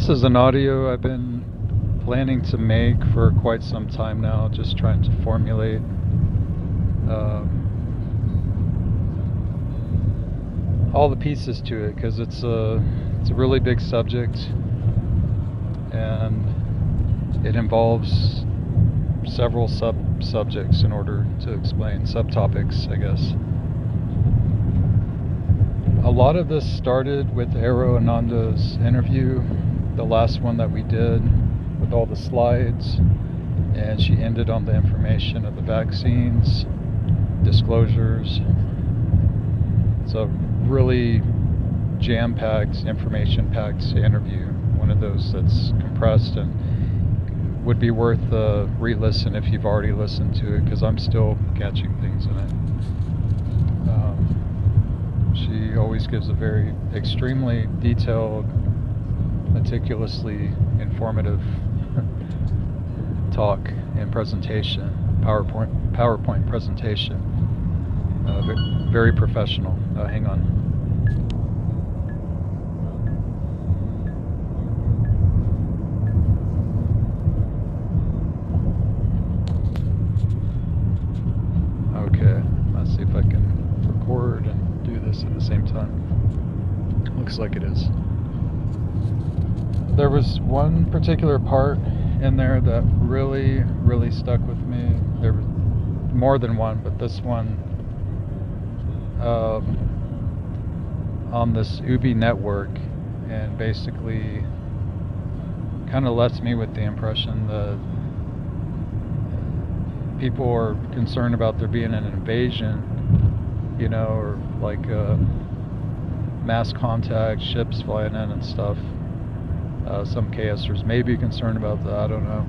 This is an audio I've been planning to make for quite some time now, just trying to formulate all the pieces to it, because it's a really big subject, and it involves several subjects in order to explain subtopics, I guess. A lot of this started with Aero Ananda's interview, the last one that we did with all the slides, and she ended on the information of the vaccines, disclosures. It's a really jam-packed, information-packed interview, one of those that's compressed and would be worth a re-listen if you've already listened to it, because I'm still catching things in it. She always gives a very extremely detailed, meticulously informative talk and presentation, PowerPoint presentation. Very professional. Hang on. Okay, let's see if I can record and do this at the same time. Looks like it is. There was one particular part in there that really stuck with me. There was more than one, but this one on this UBI network, and basically kind of left me with the impression that people are concerned about there being an invasion, or like mass contact, ships flying in and stuff. Some KSers may be concerned about that, I don't know.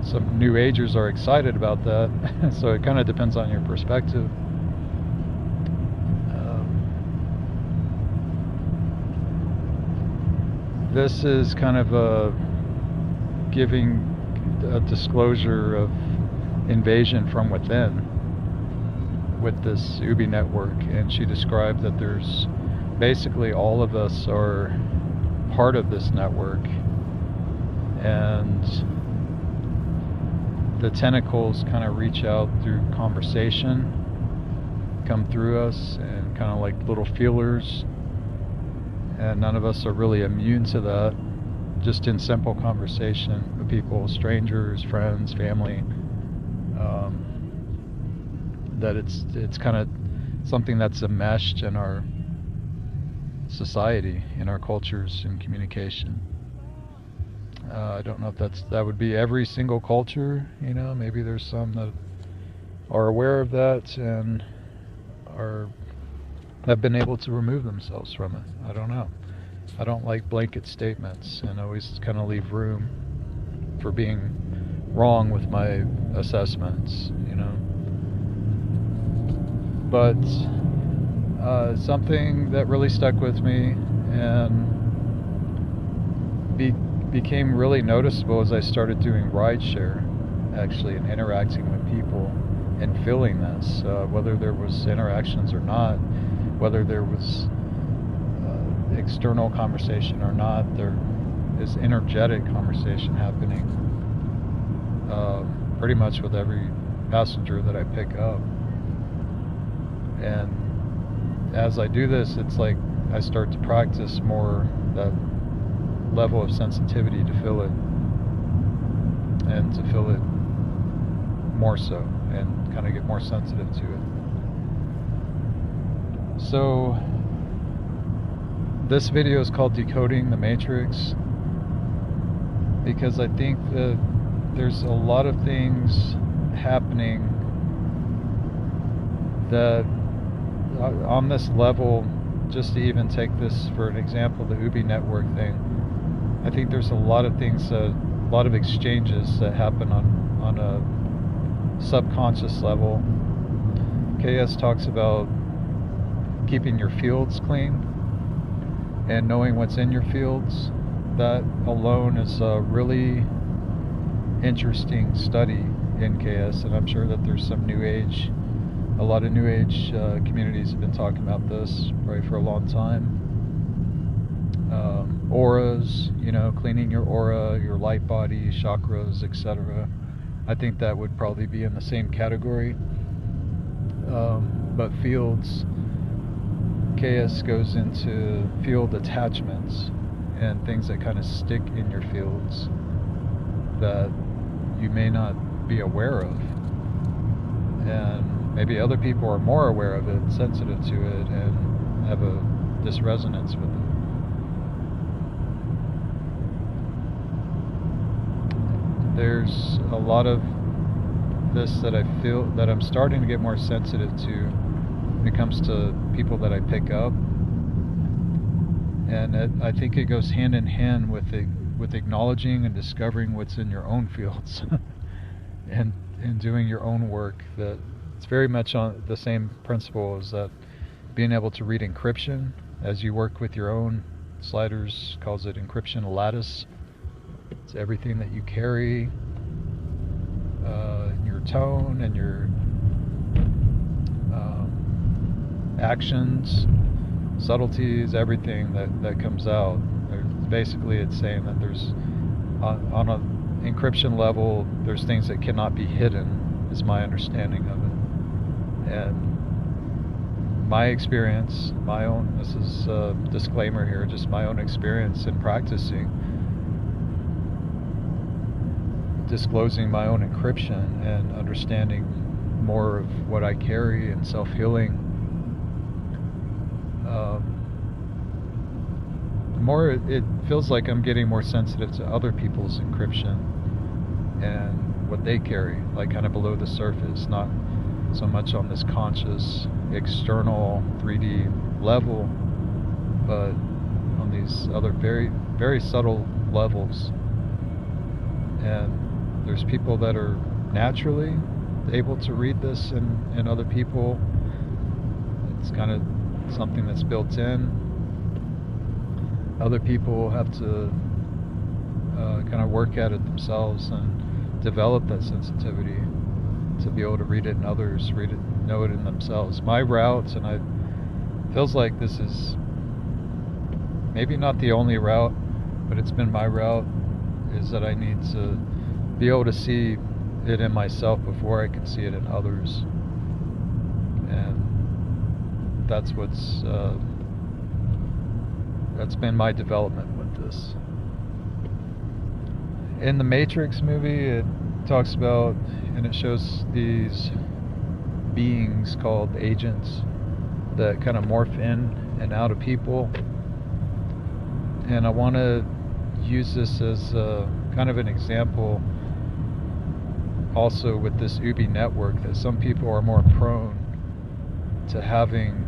Some New Agers are excited about that, so it kind of depends on your perspective. This is kind of giving a disclosure of invasion from within with this UBI network, and she described that there's basically all of us are part of this network, and the tentacles kind of reach out through conversation, come through us, and kind of like little feelers, and none of us are really immune to that, just in simple conversation with people, strangers, friends, family, that it's kind of something that's enmeshed in our society, in our cultures and communication. I don't know if that would be every single culture, maybe there's some that are aware of that and have been able to remove themselves from it. I don't know. I don't like blanket statements, and always kind of leave room for being wrong with my assessments, But something that really stuck with me and became really noticeable as I started doing rideshare, actually, and interacting with people and feeling this, whether there was interactions or not, whether there was external conversation or not, there is energetic conversation happening pretty much with every passenger that I pick up. And as I do this, it's like I start to practice more that level of sensitivity to feel it, and to feel it more so, and kind of get more sensitive to it. So this video is called Decoding the Matrix, because I think that there's a lot of things happening that on this level, just to even take this for an example, the UBI network thing, I think there's a lot of things, a lot of exchanges that happen on a subconscious level. KS talks about keeping your fields clean and knowing what's in your fields. That alone is a really interesting study in KS, and I'm sure that there's some New Age, a lot of New Age communities have been talking about this probably for a long time. auras, cleaning your aura, your light body, chakras, etc. I think that would probably be in the same category. But fields, KS goes into field attachments and things that kind of stick in your fields that you may not be aware of. And maybe other people are more aware of it, sensitive to it, and have this resonance with it. There's a lot of this that I feel that I'm starting to get more sensitive to when it comes to people that I pick up, and I think it goes hand in hand with acknowledging and discovering what's in your own fields and doing your own work. That it's very much on the same principle as that being able to read encryption as you work with your own. Sliders calls it encryption lattice. It's everything that you carry, your tone and your actions, subtleties, everything that comes out. Basically, it's saying that there's, on an encryption level, there's things that cannot be hidden, is my understanding of it. And my experience, this is a disclaimer here, just my own experience in practicing, disclosing my own encryption and understanding more of what I carry and self-healing. The more it feels like I'm getting more sensitive to other people's encryption and what they carry, like kind of below the surface, not so much on this conscious external 3D level, but on these other very, very subtle levels. And there's people that are naturally able to read this in other people. It's kind of something that's built in. Other people have to kind of work at it themselves and develop that sensitivity to be able to read it in others, read it, know it in themselves. My route, and it feels like this is maybe not the only route, but it's been my route, is that I need to be able to see it in myself before I can see it in others. And that's that's been my development with this. In the Matrix movie, it talks about, and it shows these beings called agents that kind of morph in and out of people. And I want to use this as kind of an example also with this Ubi network, that some people are more prone to having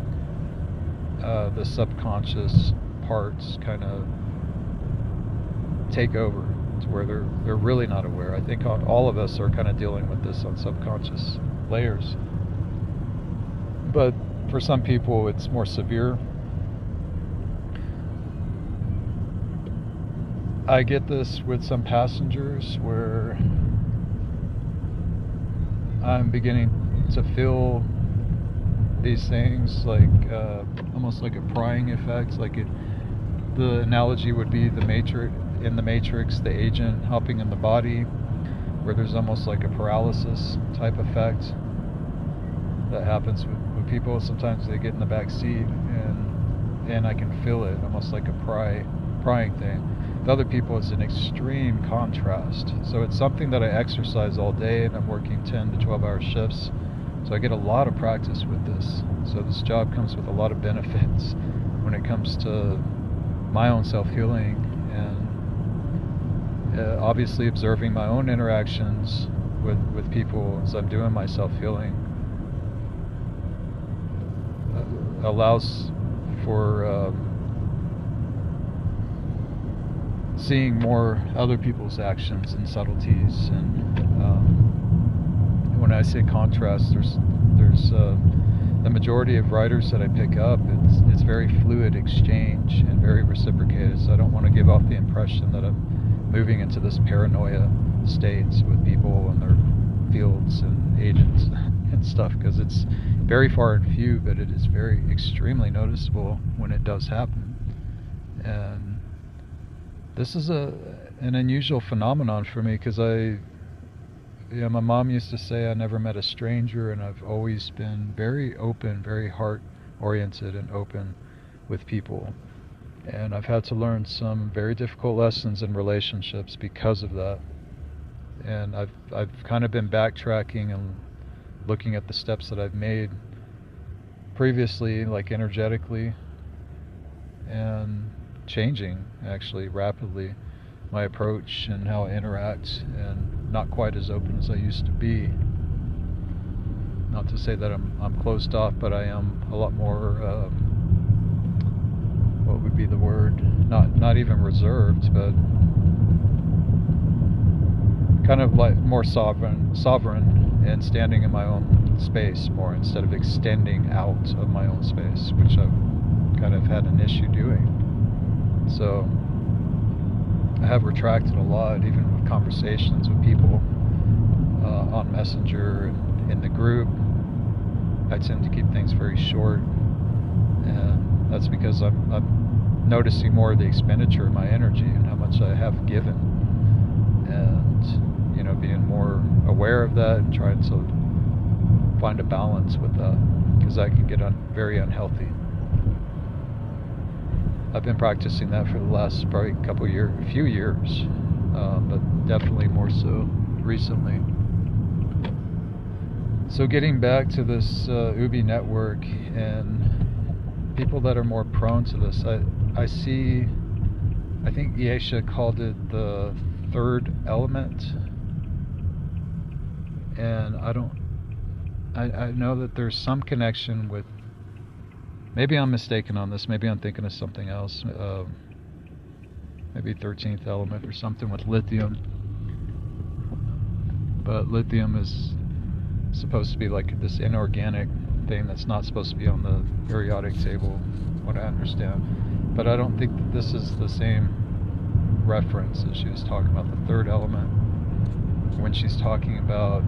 the subconscious parts kind of take over to where they're really not aware. I think all of us are kind of dealing with this on subconscious layers, but for some people it's more severe. I get this with some passengers where I'm beginning to feel these things, like almost like a prying effect. Like the analogy would be in the Matrix, the agent helping in the body, where there's almost like a paralysis type effect that happens with people. Sometimes they get in the back seat and I can feel it, almost like a prying thing. With other people, it's an extreme contrast. So it's something that I exercise all day, and I'm working 10 to 12-hour shifts. So I get a lot of practice with this. So this job comes with a lot of benefits when it comes to my own self-healing, and obviously observing my own interactions with people as I'm doing my self-healing allows for seeing more other people's actions and subtleties. And when I say contrast, there's the majority of writers that I pick up, it's very fluid exchange and very reciprocated. So I don't want to give off the impression that I'm moving into this paranoia states with people and their fields and agents and stuff, because it's very far and few, but it is very extremely noticeable when it does happen. And This is an unusual phenomenon for me because my mom used to say I never met a stranger, and I've always been very open, very heart-oriented and open with people. And I've had to learn some very difficult lessons in relationships because of that. And I've kind of been backtracking and looking at the steps that I've made previously, like energetically, and changing actually rapidly my approach and how I interact, and not quite as open as I used to be. Not to say that I'm closed off, but I am a lot more what would be the word? Not even reserved, but kind of like more sovereign, and standing in my own space more instead of extending out of my own space, which I've kind of had an issue doing. So I have retracted a lot, even with conversations with people on Messenger and in the group. I tend to keep things very short, and that's because I'm noticing more of the expenditure of my energy and how much I have given, and being more aware of that and trying to find a balance with that, because that can get very unhealthy. I've been practicing that for the last probably few years, but definitely more so recently. So getting back to this Ubi network and people that are more prone to this, I think Yesha called it the third element, and I know that there's some connection with, maybe I'm mistaken on this, maybe I'm thinking of something else, maybe 13th element or something with lithium, but lithium is supposed to be like this inorganic thing that's not supposed to be on the periodic table, what I understand. But I don't think that this is the same reference that she was talking about, the third element, when she's talking about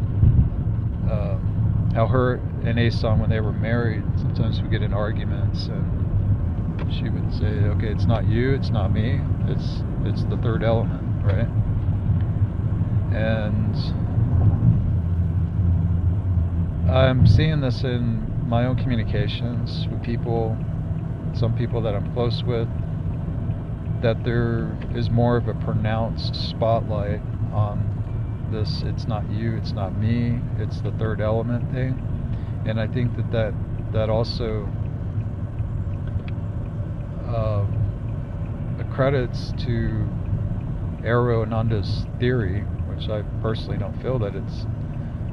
how her and Asan, when they were married, sometimes we get in arguments, and she would say, okay, it's not you, it's not me, it's the third element, right? And I'm seeing this in my own communications with people, some people that I'm close with, that there is more of a pronounced spotlight on this, it's not you, it's not me, it's the third element thing. And I think that also accredits to Aro Ananda's theory, which I personally don't feel that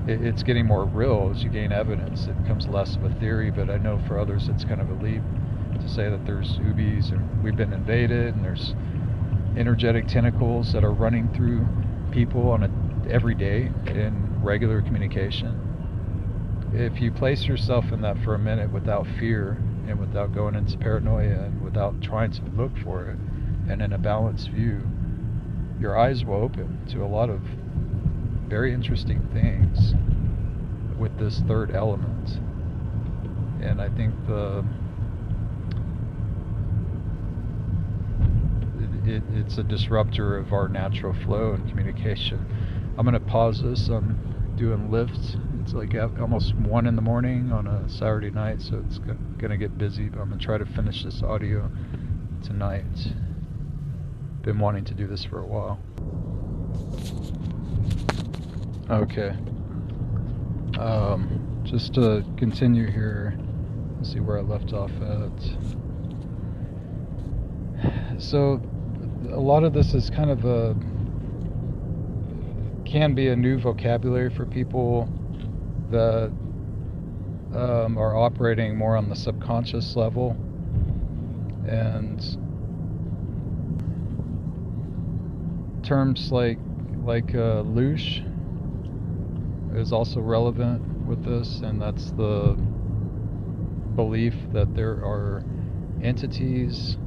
it's getting more real as you gain evidence. It becomes less of a theory, but I know for others it's kind of a leap to say that there's Ubis and we've been invaded, and there's energetic tentacles that are running through people on every day in regular communication. If you place yourself in that for a minute without fear and without going into paranoia and without trying to look for it, and in a balanced view, your eyes will open to a lot of very interesting things with this third element. And I think it's a disruptor of our natural flow and communication. I'm going to pause this. I'm doing Lyft. It's like almost 1 in the morning on a Saturday night, so it's going to get busy, but I'm going to try to finish this audio tonight. Been wanting to do this for a while. Okay. Just to continue here, let's see where I left off at. So a lot of this is kind of can be a new vocabulary for people that are operating more on the subconscious level, and terms like loosh is also relevant with this, and that's the belief that there are entities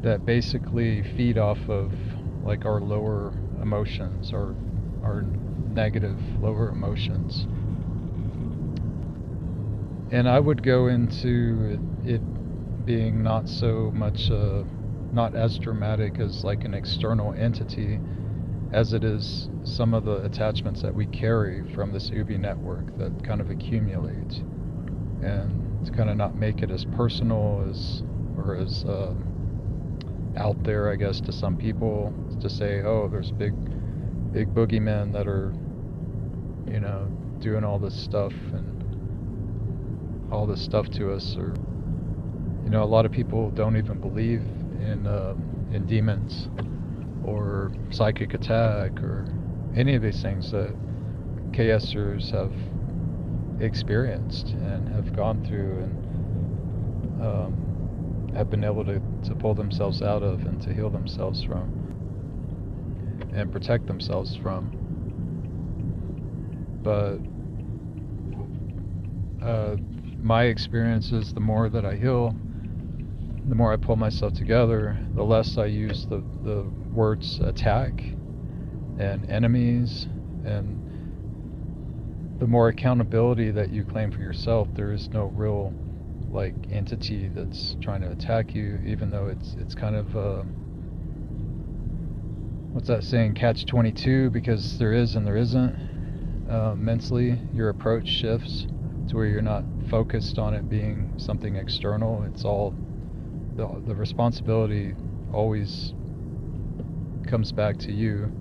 that basically feed off of like our lower emotions, or our negative lower emotions. And I would go into it being not so much not as dramatic as like an external entity as it is some of the attachments that we carry from this UB network that kind of accumulate, and to kind of not make it as personal as, or as out there, I guess, to some people, to say, oh, there's big boogeymen that are, doing all this stuff and all this stuff to us. Or, a lot of people don't even believe in demons or psychic attack or any of these things that KSers have experienced and have gone through and have been able to pull themselves out of and to heal themselves from and protect themselves from. But my experience is the more that I heal, the more I pull myself together, the less I use the words attack and enemies, and the more accountability that you claim for yourself. There is no real like entity that's trying to attack you, even though it's kind of what's that saying, catch-22, because there is and there isn't. Mentally, your approach shifts to where you're not focused on it being something external. It's all the responsibility always comes back to you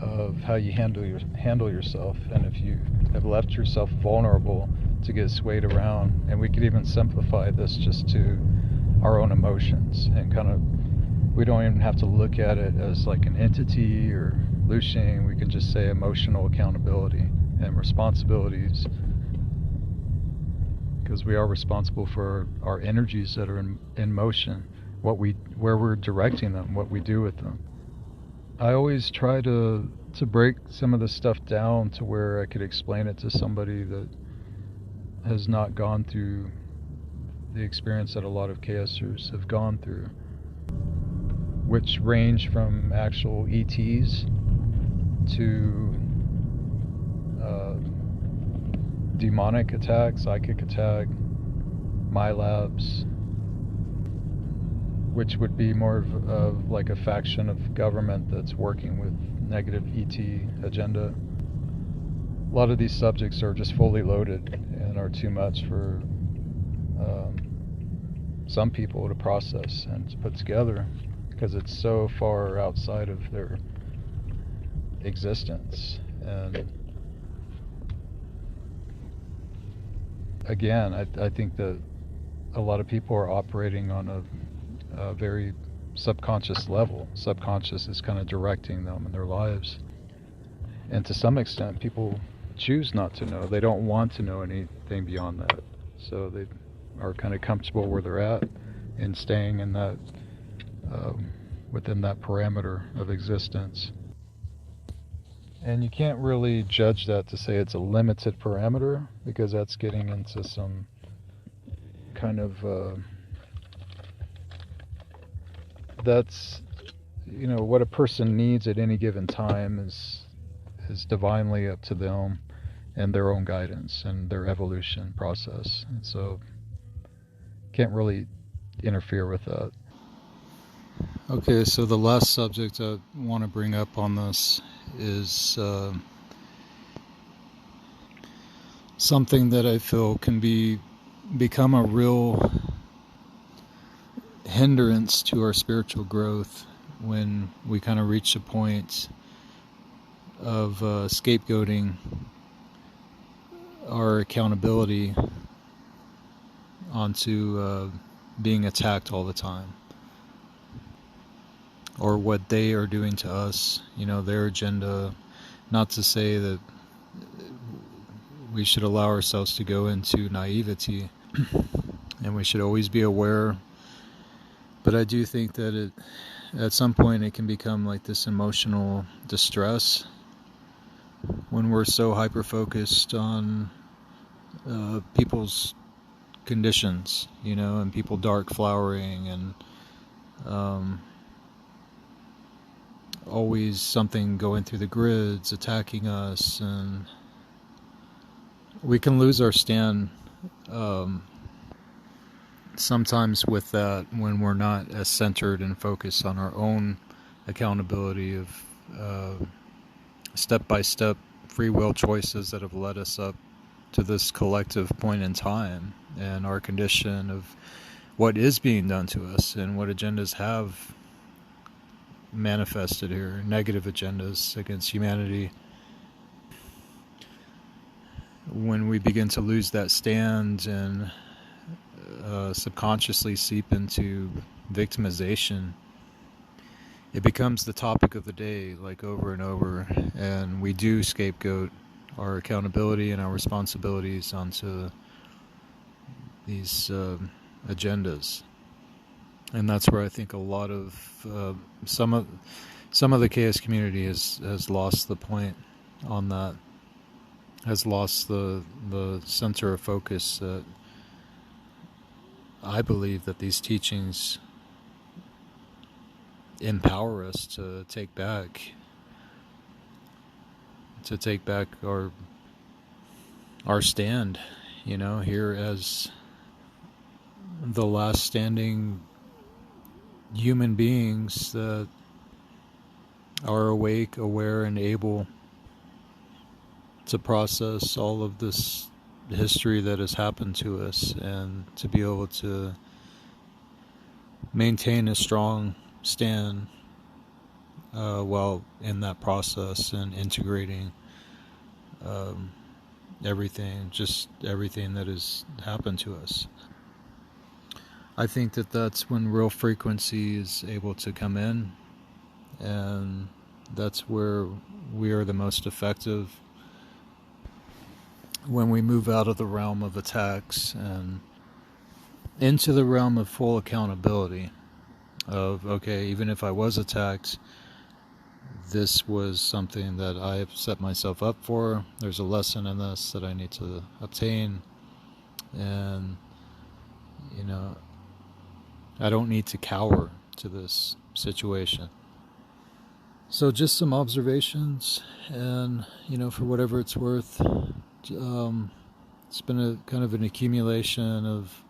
of how you handle yourself, and if you have left yourself vulnerable to get swayed around. And we could even simplify this just to our own emotions, and kind of, we don't even have to look at it as like an entity or looshing. We can just say emotional accountability and responsibilities, because we are responsible for our energies that are in motion, where we're directing them, what we do with them. I always try to break some of this stuff down to where I could explain it to somebody that has not gone through the experience that a lot of KSers have gone through, which range from actual ETs to demonic attack, psychic attack, MyLabs, which would be more of like a faction of government that's working with negative ET agenda. A lot of these subjects are just fully loaded and are too much for some people to process and to put together, because it's so far outside of their existence. And again, I think that a lot of people are operating on a very subconscious level. Subconscious is kind of directing them in their lives. And to some extent, people choose not to know. They don't want to know anything beyond that. So they are kind of comfortable where they're at and staying in that, within that parameter of existence. And you can't really judge that to say it's a limited parameter, because that's getting into some kind of that's, what a person needs at any given time is divinely up to them and their own guidance and their evolution process. And so can't really interfere with that. Okay, so the last subject I want to bring up on this is something that I feel can become a real hindrance to our spiritual growth when we kind of reach a point of scapegoating our accountability onto being attacked all the time, or what they are doing to us, their agenda. Not to say that we should allow ourselves to go into naivety and we should always be aware, but I do think that at some point it can become like this emotional distress when we're so hyper-focused on people's conditions, and people dark flowering, and always something going through the grids attacking us, and we can lose our stand sometimes with that, when we're not as centered and focused on our own accountability of step-by-step free will choices that have led us up to this collective point in time, and our condition of what is being done to us and what agendas have manifested here, negative agendas against humanity. When we begin to lose that stand and subconsciously seep into victimization, it becomes the topic of the day, like over and over, and we do scapegoat our accountability and our responsibilities onto these agendas. And that's where I think a lot of some of the chaos community has lost the point on that, has lost the center of focus that I believe that these teachings empower us to take back our stand, here as the last standing human beings that are awake, aware, and able to process all of this history that has happened to us, and to be able to maintain a strong stand while in that process, and integrating everything that has happened to us. I think that that's when real frequency is able to come in, and that's where we are the most effective, when we move out of the realm of attacks and into the realm of full accountability of, okay, even if I was attacked, this was something that I have set myself up for. There's a lesson in this that I need to obtain, and I don't need to cower to this situation. So just some observations, and for whatever it's worth, it's been a kind of an accumulation of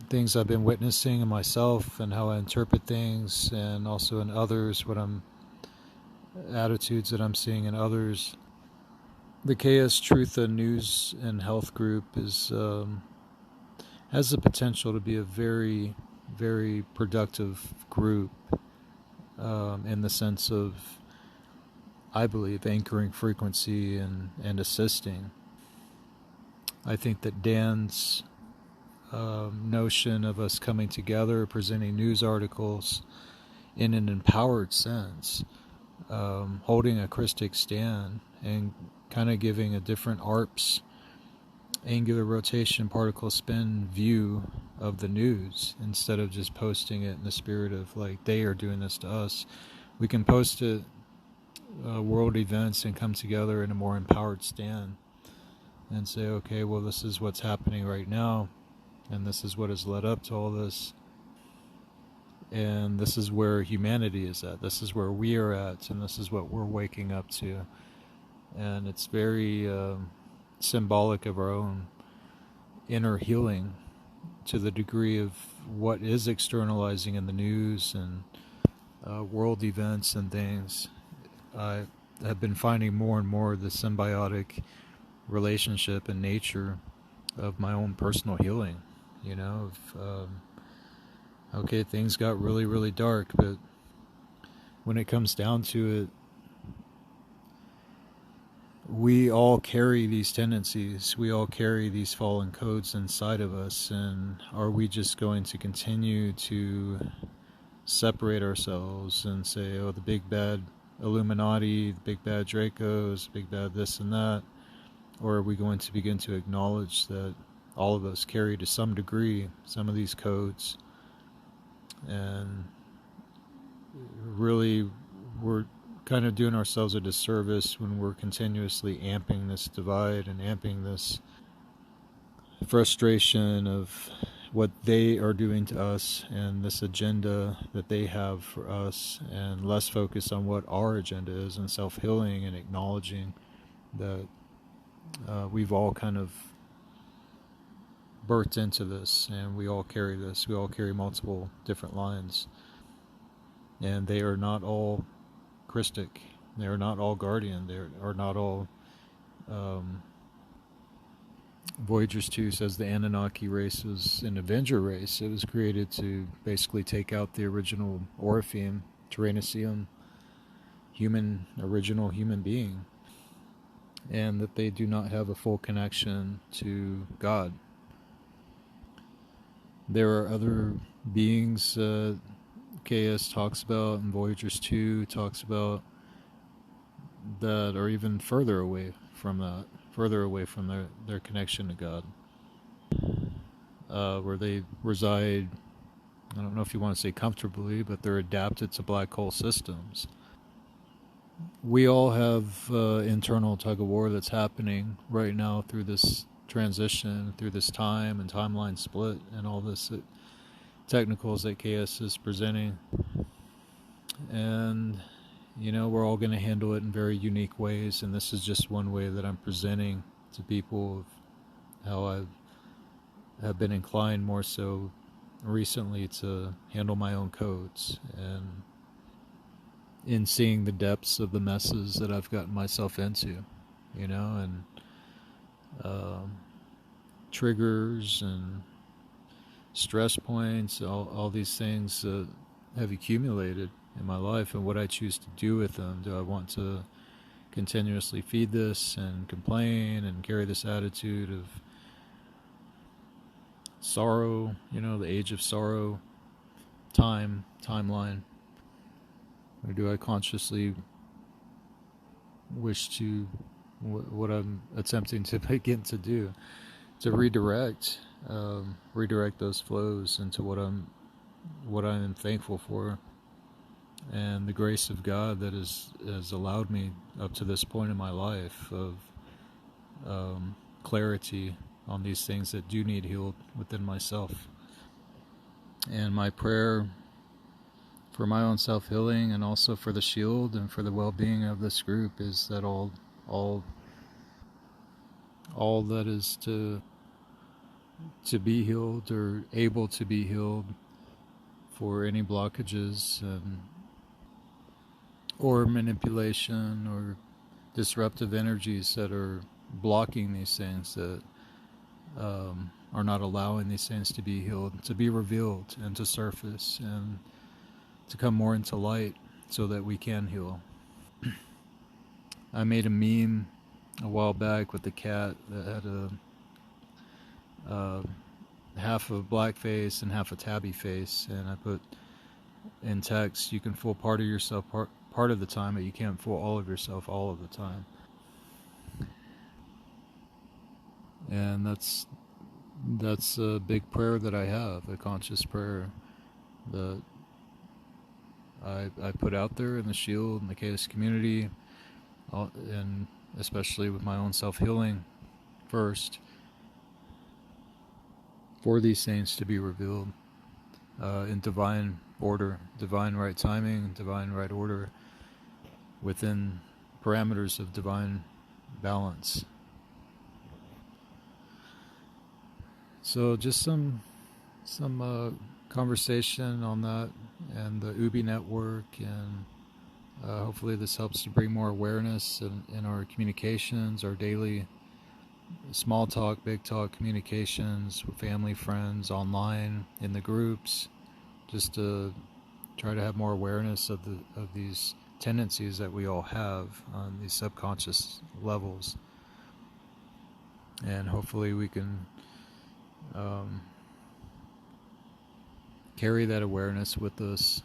things I've been witnessing in myself and how I interpret things, and also in others, attitudes that I'm seeing in others. The Chaos Truth and News and Health group has the potential to be a very, very productive group, in the sense of, I believe, anchoring frequency and assisting. I think that Dan's notion of us coming together, presenting news articles in an empowered sense, holding a Christic stand, and kind of giving a different ARPS, angular rotation particle spin view of the news, instead of just posting it in the spirit of like they are doing this to us. We can post it, world events, and come together in a more empowered stand and say, okay, well, this is what's happening right now, and this is what has led up to all this, and this is where humanity is at, this is where we are at, and this is what we're waking up to. And it's very symbolic of our own inner healing, to the degree of what is externalizing in the news and world events and things. I have been finding more and more the symbiotic relationship and nature of my own personal healing. Okay, things got really, really dark, but when it comes down to it, we all carry these tendencies, we all carry these fallen codes inside of us, and are we just going to continue to separate ourselves and say, oh, the big bad Illuminati, the big bad Dracos, the big bad this and that? Or are we going to begin to acknowledge that all of us carry to some degree some of these codes, and really we're kind of doing ourselves a disservice when we're continuously amping this divide and amping this frustration of what they are doing to us and this agenda that they have for us, and less focus on what our agenda is, and self-healing, and acknowledging that we've all kind of birthed into this, and we all carry this. We all carry multiple different lines, and they are not all Christic. They are not all Guardian. They are not all. Voyagers 2 says the Anunnaki race was an Avenger race. It was created to basically take out the original Orpheum, Tyrannosaurus, original human being, and that they do not have a full connection to God. There are other beings KS talks about, and Voyagers 2 talks about, that are even further away from that, further away from their connection to God, where they reside. I don't know if you want to say comfortably, but they're adapted to black hole systems. We all have internal tug of war that's happening right now through this transition, through this time and timeline split, and all this technicals that KS is presenting. And we're all going to handle it in very unique ways, and this is just one way that I'm presenting to people of how I have been inclined more so recently to handle my own codes, and in seeing the depths of the messes that I've gotten myself into, and triggers and stress points, all these things have accumulated in my life, and what I choose to do with them. Do I want to continuously feed this and complain and carry this attitude of sorrow, the age of sorrow, timeline? Or do I consciously wish to, what I'm attempting to begin to do, to redirect those flows into what I'm thankful for, and the grace of God that has allowed me up to this point in my life of clarity on these things that do need healed within myself. And my prayer for my own self-healing, and also for the shield and for the well-being of this group, is that all that is to be healed or able to be healed, for any blockages or manipulation or disruptive energies that are blocking these things, that are not allowing these things to be healed, to be revealed and to surface and to come more into light, so that we can heal. I made a meme a while back with the cat that had a half a black face and half a tabby face, and I put in text, you can fool part of yourself part of the time, but you can't fool all of yourself all of the time. And that's a big prayer that I have, a conscious prayer that I put out there in the shield and the chaos community, and especially with my own self-healing first, for these things to be revealed in divine order, divine right timing, divine right order, within parameters of divine balance. So just some conversation on that, and the Ubi network, and hopefully this helps to bring more awareness in our communications, our daily small talk, big talk communications with family, friends, online, in the groups, just to try to have more awareness of these tendencies that we all have on these subconscious levels, and hopefully we can carry that awareness with us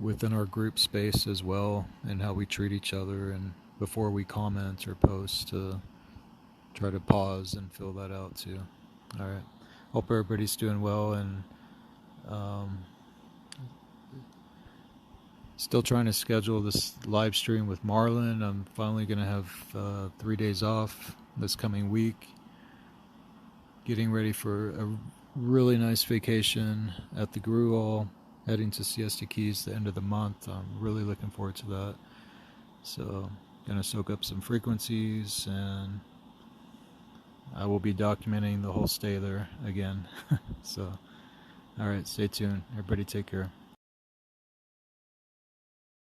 within our group space as well, and how we treat each other, and before we comment or post, to try to pause and fill that out too. All right, hope everybody's doing well, and still trying to schedule this live stream with Marlon. I'm finally going to have 3 days off this coming week, getting ready for a really nice vacation at the Gruel, heading to Siesta Keys the end of the month. I'm really looking forward to that. So, gonna soak up some frequencies and I will be documenting the whole stay there again. So, all right, stay tuned. Everybody take care.